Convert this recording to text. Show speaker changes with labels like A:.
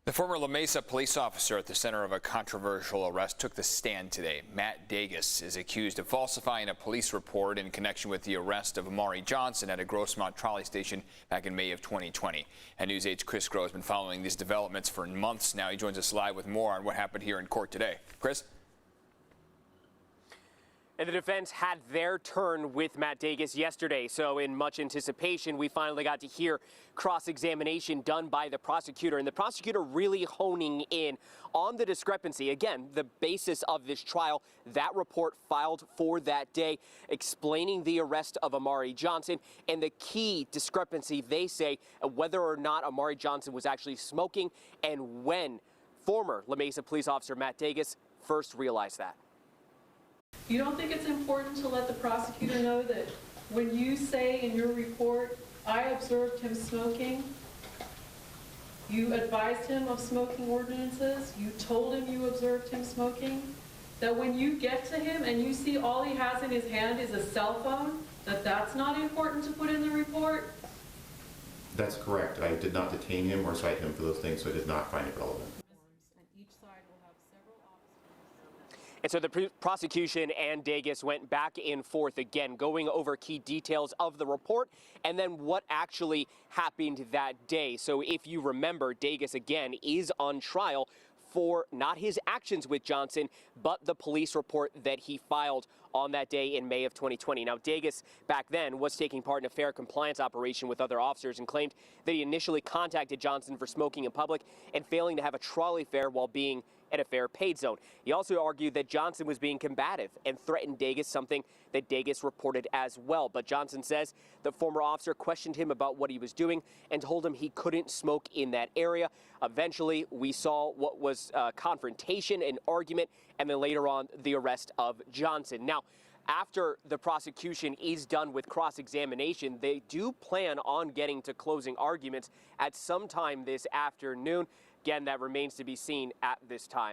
A: The former La Mesa police officer at the center of a controversial arrest took the stand today. Matt Dages is accused of falsifying a police report in connection with the arrest of Aumarie Johnson at a Grossmont trolley station back in May of 2020. And News 8's Chris Groh has been following these developments for months now. He joins us live with more on what happened here in court today. Chris?
B: And the defense had their turn with Matt Dages yesterday, so in much anticipation, we finally got to hear cross-examination done by the prosecutor, and the prosecutor really honing in on the discrepancy. Again, the basis of this trial, that report filed for that day, explaining the arrest of Aumarie Johnson, and the key discrepancy, they say, whether or not Aumarie Johnson was actually smoking and when former La Mesa police officer Matt Dages first realized that.
C: You don't think it's important to let the prosecutor know that when you say in your report, I observed him smoking, you advised him of smoking ordinances, you told him you observed him smoking, that when you get to him and you see all he has in his hand is a cell phone, that's not important to put in the report?
D: That's correct. I did not detain him or cite him for those things, so I did not find it relevant.
B: And so the prosecution and Dages went back and forth again, going over key details of the report and then what actually happened that day. So if you remember, Dages again is on trial for not his actions with Johnson, but the police report that he filed on that day in May of 2020. Now, Dages back then was taking part in a fair compliance operation with other officers and claimed that he initially contacted Johnson for smoking in public and failing to have a trolley fare while being at a fare paid zone. He also argued that Johnson was being combative and threatened Dages, something that Dages reported as well. But Johnson says the former officer questioned him about what he was doing and told him he couldn't smoke in that area. Eventually, we saw what was a confrontation, an argument, and then later on, the arrest of Johnson. Now, after the prosecution is done with cross-examination, they do plan on getting to closing arguments at some time this afternoon. Again, that remains to be seen at this time.